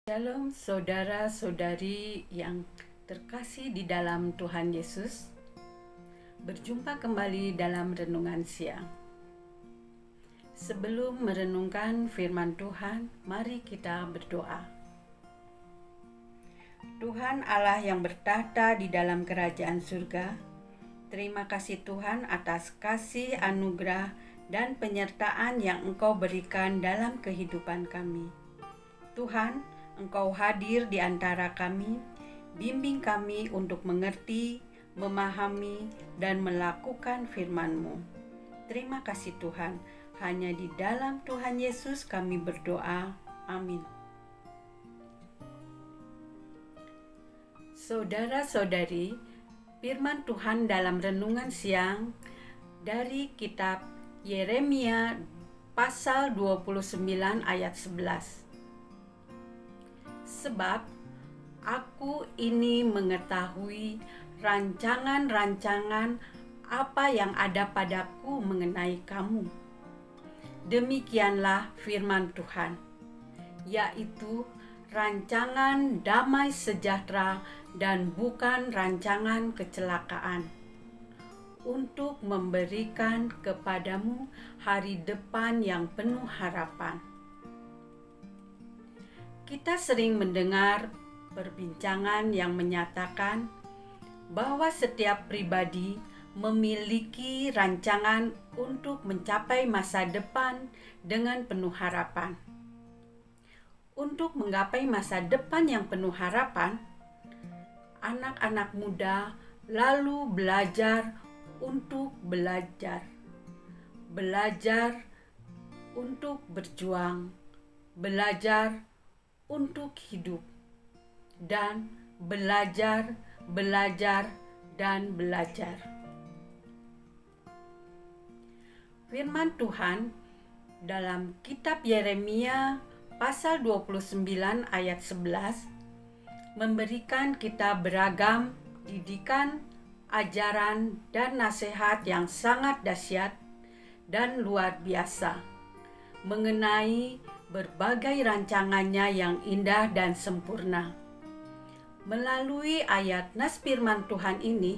Shalom saudara-saudari yang terkasih di dalam Tuhan Yesus. Berjumpa kembali dalam renungan siang. Sebelum merenungkan firman Tuhan, mari kita berdoa. Tuhan Allah yang bertahta di dalam kerajaan surga, terima kasih Tuhan atas kasih anugerah dan penyertaan yang Engkau berikan dalam kehidupan kami. Tuhan, Engkau hadir di antara kami, bimbing kami untuk mengerti, memahami, dan melakukan firman-Mu. Terima kasih Tuhan, hanya di dalam Tuhan Yesus kami berdoa. Amin. Saudara-saudari, firman Tuhan dalam renungan siang dari kitab Yeremia pasal 29 ayat 11. Sebab aku ini mengetahui rancangan-rancangan apa yang ada padaku mengenai kamu. Demikianlah firman Tuhan, yaitu rancangan damai sejahtera dan bukan rancangan kecelakaan, untuk memberikan kepadamu hari depan yang penuh harapan. Kita sering mendengar perbincangan yang menyatakan bahwa setiap pribadi memiliki rancangan untuk mencapai masa depan dengan penuh harapan. Untuk menggapai masa depan yang penuh harapan, anak-anak muda lalu belajar untuk belajar untuk berjuang, belajar untuk hidup, dan belajar. Firman Tuhan dalam kitab Yeremia pasal 29 ayat 11 memberikan kita beragam didikan, ajaran, dan nasihat yang sangat dahsyat dan luar biasa mengenai berbagai rancangannya yang indah dan sempurna. Melalui ayat nas firman Tuhan ini,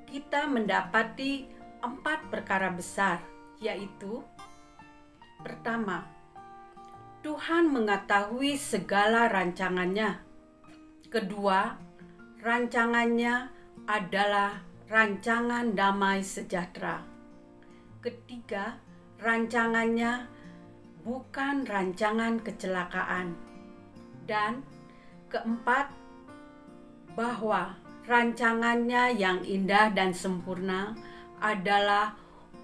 kita mendapati 4 perkara besar, yaitu: pertama, Tuhan mengetahui segala rancangannya. Kedua, rancangannya adalah rancangan damai sejahtera. Ketiga, rancangannya bukan rancangan kecelakaan. Dan keempat, bahwa rancangannya yang indah dan sempurna adalah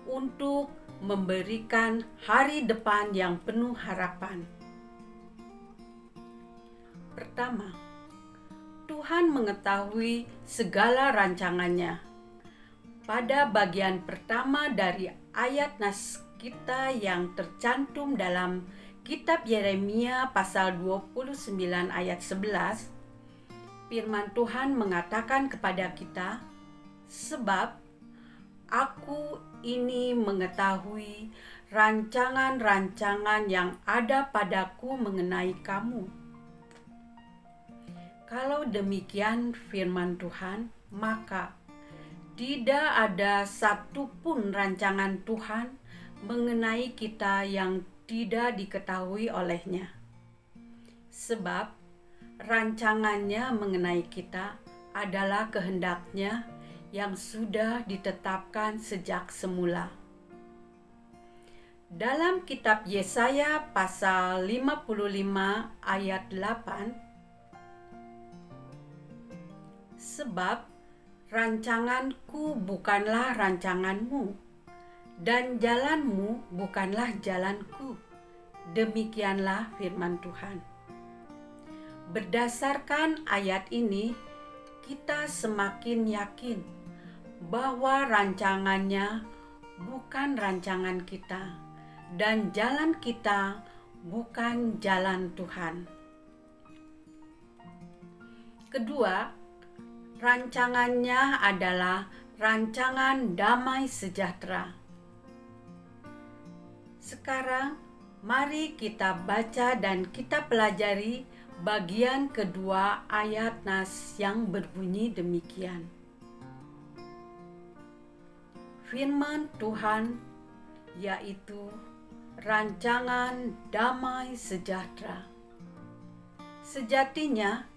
untuk memberikan hari depan yang penuh harapan. Pertama, Tuhan mengetahui segala rancangannya. Pada bagian pertama dari ayat nas kita yang tercantum dalam kitab Yeremia pasal 29 ayat 11, firman Tuhan mengatakan kepada kita, sebab aku ini mengetahui rancangan-rancangan yang ada padaku mengenai kamu. Kalau demikian firman Tuhan, maka tidak ada satupun rancangan Tuhan mengenai kita yang tidak diketahui olehnya. Sebab rancangannya mengenai kita adalah kehendaknya yang sudah ditetapkan sejak semula. Dalam kitab Yesaya pasal 55 ayat 8, sebab rancanganku bukanlah rancanganmu, dan jalanmu bukanlah jalanku. Demikianlah firman Tuhan. Berdasarkan ayat ini, kita semakin yakin bahwa rancangannya bukan rancangan kita, dan jalan kita bukan jalan Tuhan. Kedua, rancangannya adalah rancangan damai sejahtera. Sekarang, mari kita baca dan kita pelajari bagian kedua ayat nas yang berbunyi demikian. Firman Tuhan yaitu rancangan damai sejahtera. Sejatinya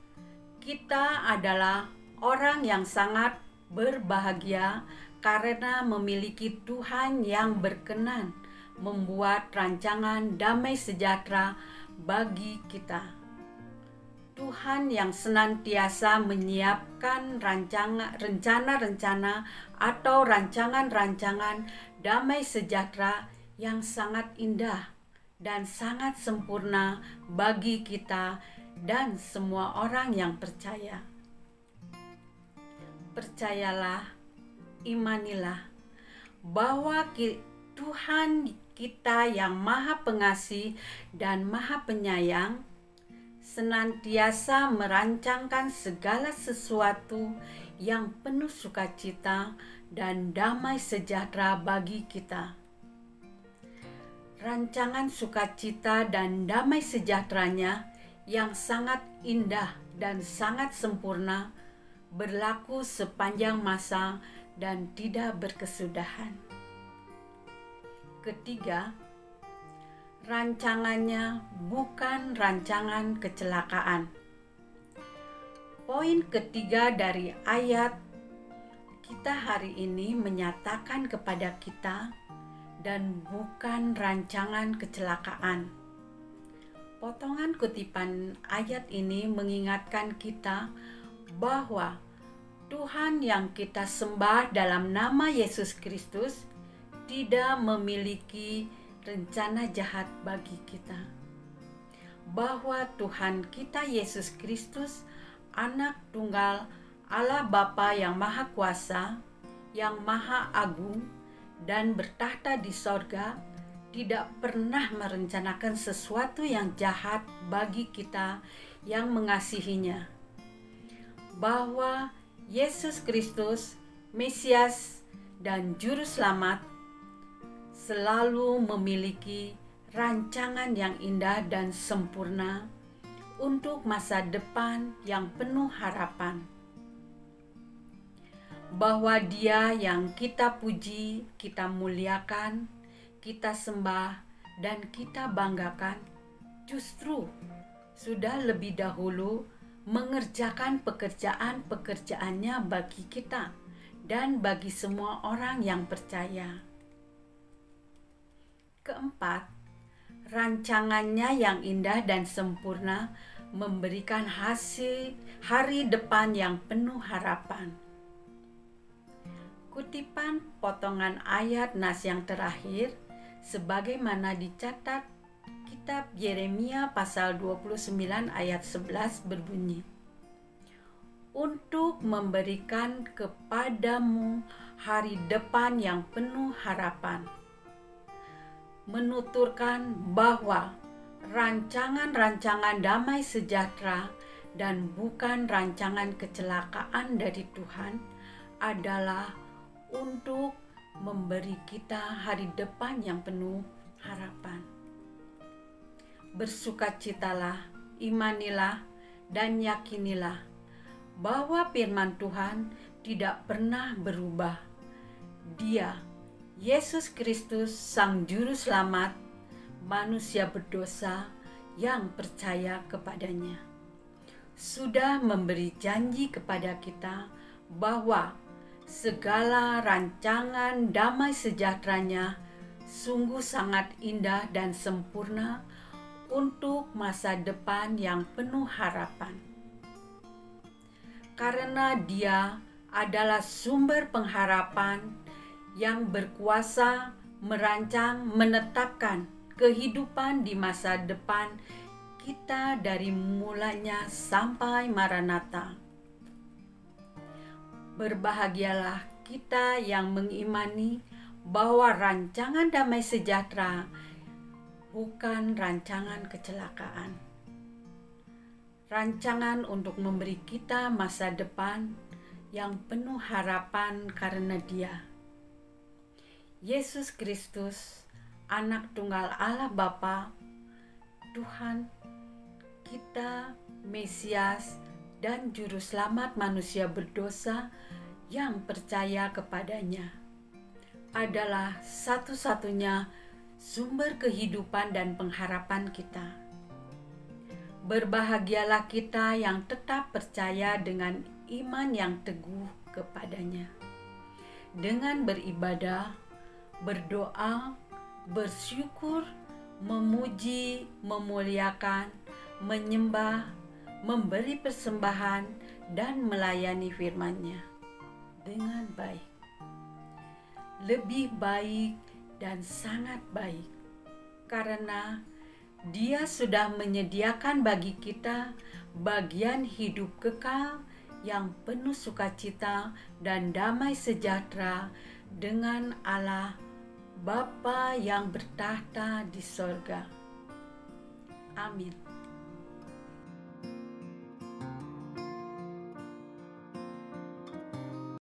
kita adalah orang yang sangat berbahagia karena memiliki Tuhan yang berkenan membuat rancangan damai sejahtera bagi kita. Tuhan yang senantiasa menyiapkan rencana-rencana atau rancangan-rancangan damai sejahtera yang sangat indah dan sangat sempurna bagi kita dan semua orang yang percaya. Percayalah, imanilah bahwa Tuhan kita yang Maha Pengasih dan Maha Penyayang senantiasa merancangkan segala sesuatu yang penuh sukacita dan damai sejahtera bagi kita. Rancangan sukacita dan damai sejahteranya yang sangat indah dan sangat sempurna berlaku sepanjang masa dan tidak berkesudahan. Ketiga, rancangannya bukan rancangan kecelakaan. Poin ketiga dari ayat kita hari ini menyatakan kepada kita dan bukan rancangan kecelakaan. Potongan kutipan ayat ini mengingatkan kita bahwa Tuhan yang kita sembah dalam nama Yesus Kristus tidak memiliki rencana jahat bagi kita. Bahwa Tuhan kita Yesus Kristus, Anak Tunggal Allah Bapa yang Maha Kuasa, yang Maha Agung dan bertahta di sorga, tidak pernah merencanakan sesuatu yang jahat bagi kita yang mengasihinya. Bahwa Yesus Kristus, Mesias dan Juru Selamat selalu memiliki rancangan yang indah dan sempurna untuk masa depan yang penuh harapan. Bahwa Dia yang kita puji, kita muliakan, kita sembah, dan kita banggakan, justru sudah lebih dahulu mengerjakan pekerjaan-pekerjaannya bagi kita dan bagi semua orang yang percaya. Keempat, rancangannya yang indah dan sempurna memberikan hasil hari depan yang penuh harapan. Kutipan potongan ayat nas yang terakhir sebagaimana dicatat kitab Yeremia pasal 29 ayat 11 berbunyi, untuk memberikan kepadamu hari depan yang penuh harapan. Menuturkan bahwa rancangan-rancangan damai sejahtera dan bukan rancangan kecelakaan dari Tuhan adalah untuk memberi kita hari depan yang penuh harapan. Bersukacitalah, imanilah, dan yakinilah bahwa firman Tuhan tidak pernah berubah. Dia, Yesus Kristus, Sang Juru Selamat, manusia berdosa yang percaya kepadanya, sudah memberi janji kepada kita bahwa segala rancangan damai sejahteranya sungguh sangat indah dan sempurna untuk masa depan yang penuh harapan. Karena Dia adalah sumber pengharapan yang berkuasa merancang, menetapkan kehidupan di masa depan kita dari mulanya sampai Maranatha. Berbahagialah kita yang mengimani bahwa rancangan damai sejahtera bukan rancangan kecelakaan. Rancangan untuk memberi kita masa depan yang penuh harapan karena Dia, Yesus Kristus, Anak Tunggal Allah Bapa, Tuhan kita Mesias, dan Juru Selamat manusia berdosa yang percaya kepadanya, adalah satu-satunya sumber kehidupan dan pengharapan kita. Berbahagialah kita yang tetap percaya dengan iman yang teguh kepadanya. Dengan beribadah, berdoa, bersyukur, memuji, memuliakan, menyembah, memberi persembahan, dan melayani firman-Nya dengan baik. Lebih baik dan sangat baik, karena Dia sudah menyediakan bagi kita bagian hidup kekal yang penuh sukacita dan damai sejahtera dengan Allah Bapa yang bertahta di sorga. Amin.